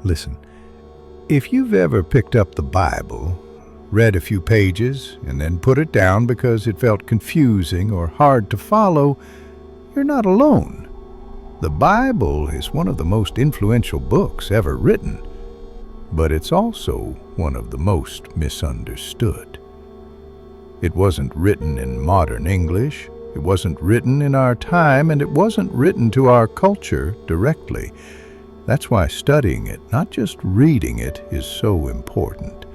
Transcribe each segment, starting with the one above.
Listen, if you've ever picked up the Bible, read a few pages, and then put it down because it felt confusing or hard to follow, you're not alone. The Bible is one of the most influential books ever written, but it's also one of the most misunderstood. It wasn't written in modern English, it wasn't written in our time, and it wasn't written to our culture directly. That's why studying it, not just reading it, is so important.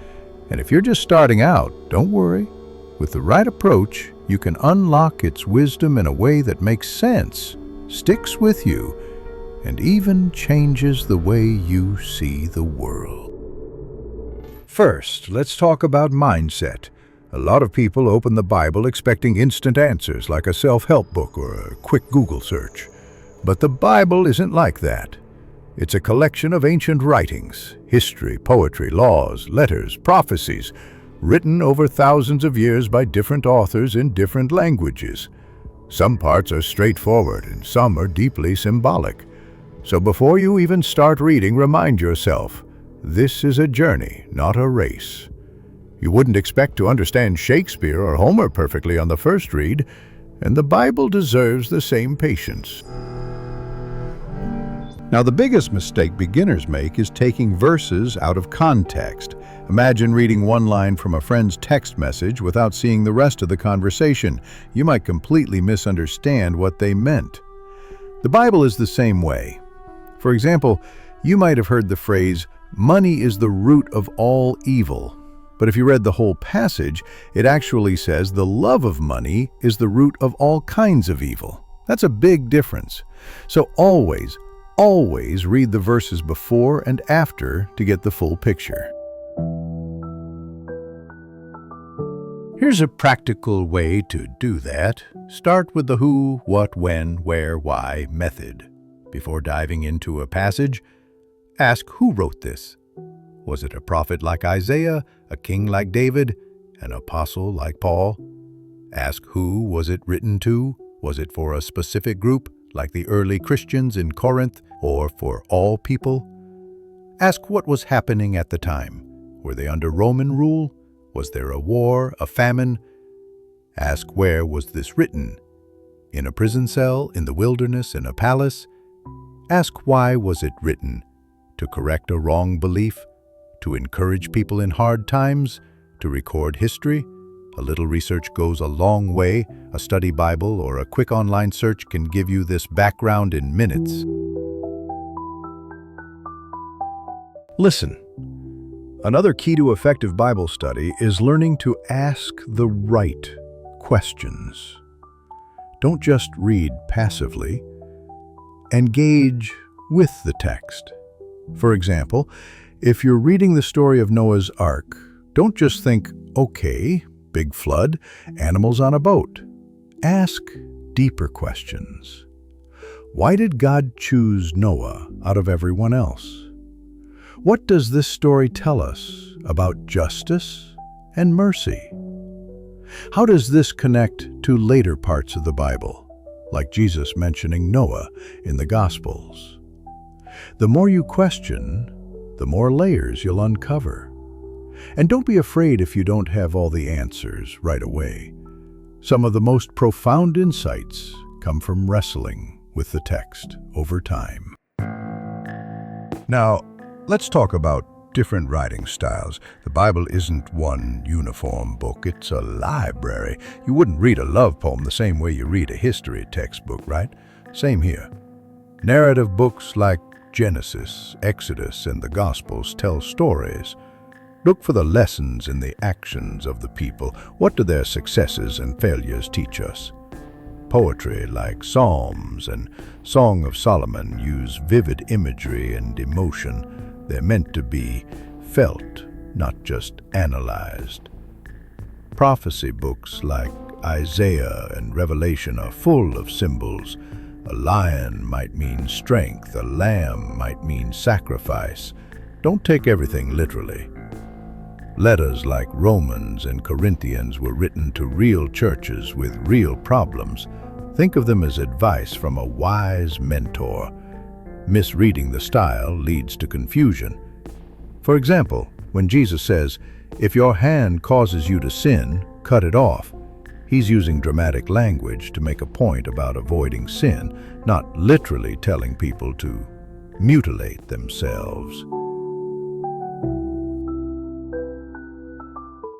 And if you're just starting out, don't worry. With the right approach, you can unlock its wisdom in a way that makes sense, sticks with you, and even changes the way you see the world. First, let's talk about mindset. A lot of people open the Bible expecting instant answers like a self-help book or a quick Google search. But the Bible isn't like that. It's a collection of ancient writings, history, poetry, laws, letters, prophecies, written over thousands of years by different authors in different languages. Some parts are straightforward and some are deeply symbolic. So before you even start reading, remind yourself, this is a journey, not a race. You wouldn't expect to understand Shakespeare or Homer perfectly on the first read, and the Bible deserves the same patience. Now, the biggest mistake beginners make is taking verses out of context. Imagine reading one line from a friend's text message without seeing the rest of the conversation. You might completely misunderstand what they meant. The Bible is the same way. For example, you might have heard the phrase, "Money is the root of all evil." But if you read the whole passage, it actually says the love of money is the root of all kinds of evil. That's a big difference. So always read the verses before and after to get the full picture. Here's a practical way to do that. Start with the who, what, when, where, why method. Before diving into a passage, ask who wrote this. Was it a prophet like Isaiah, a king like David, an apostle like Paul? Ask who was it written to? Was it for a specific group, like the early Christians in Corinth, or for all people? Ask what was happening at the time. Were they under Roman rule? Was there a war, a famine? Ask where was this written? In a prison cell, in the wilderness, in a palace? Ask why was it written? To correct a wrong belief? To encourage people in hard times? To record history? A little research goes a long way. A study Bible or a quick online search can give you this background in minutes. Listen, another key to effective Bible study is learning to ask the right questions. Don't just read passively. Engage with the text. For example, if you're reading the story of Noah's Ark, don't just think, okay, big flood, animals on a boat. Ask deeper questions. Why did God choose Noah out of everyone else? What does this story tell us about justice and mercy? How does this connect to later parts of the Bible, like Jesus mentioning Noah in the Gospels? The more you question, the more layers you'll uncover. And don't be afraid if you don't have all the answers right away. Some of the most profound insights come from wrestling with the text over time. Now, let's talk about different writing styles. The Bible isn't one uniform book, it's a library. You wouldn't read a love poem the same way you read a history textbook, right? Same here. Narrative books like Genesis, Exodus, and the Gospels tell stories. Look for the lessons in the actions of the people. What do their successes and failures teach us? Poetry like Psalms and Song of Solomon use vivid imagery and emotion. They're meant to be felt, not just analyzed. Prophecy books like Isaiah and Revelation are full of symbols. A lion might mean strength, a lamb might mean sacrifice. Don't take everything literally. Letters like Romans and Corinthians were written to real churches with real problems. Think of them as advice from a wise mentor. Misreading the style leads to confusion. For example, when Jesus says, "If your hand causes you to sin, cut it off," he's using dramatic language to make a point about avoiding sin, not literally telling people to mutilate themselves.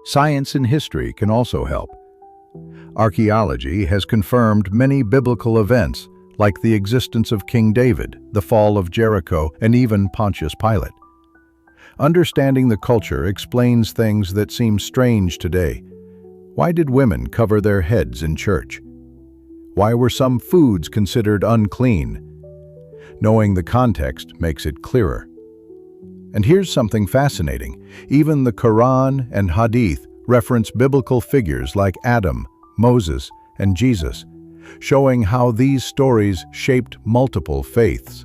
Science and history can also help. Archaeology has confirmed many biblical events, like the existence of King David, the fall of Jericho, and even Pontius Pilate. Understanding the culture explains things that seem strange today. Why did women cover their heads in church? Why were some foods considered unclean? Knowing the context makes it clearer. And here's something fascinating. Even the Quran and Hadith reference biblical figures like Adam, Moses, and Jesus, showing how these stories shaped multiple faiths.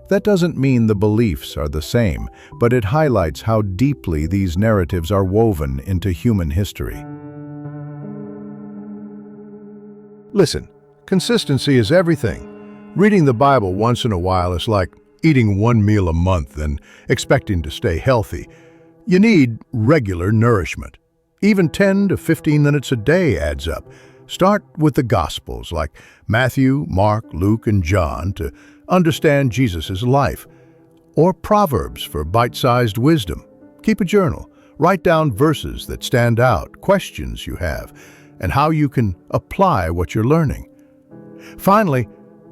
That doesn't mean the beliefs are the same, but it highlights how deeply these narratives are woven into human history. Listen, consistency is everything. Reading the Bible once in a while is like eating one meal a month and expecting to stay healthy. You need regular nourishment. Even 10 to 15 minutes a day adds up. Start with the Gospels like Matthew, Mark, Luke, and John to understand Jesus' life. Or Proverbs for bite-sized wisdom. Keep a journal. Write down verses that stand out, questions you have, and how you can apply what you're learning. Finally,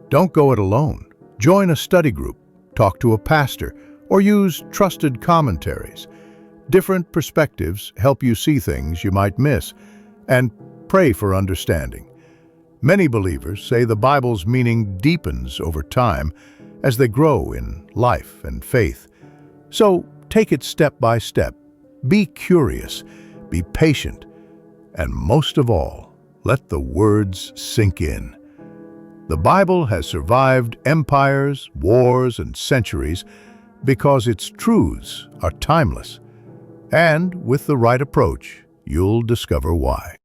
don't go it alone. Join a study group, talk to a pastor, or use trusted commentaries. Different perspectives help you see things you might miss, and pray for understanding. Many believers say the Bible's meaning deepens over time as they grow in life and faith. So take it step by step. Be curious, be patient, and most of all, let the words sink in. The Bible has survived empires, wars, and centuries because its truths are timeless. And with the right approach, you'll discover why.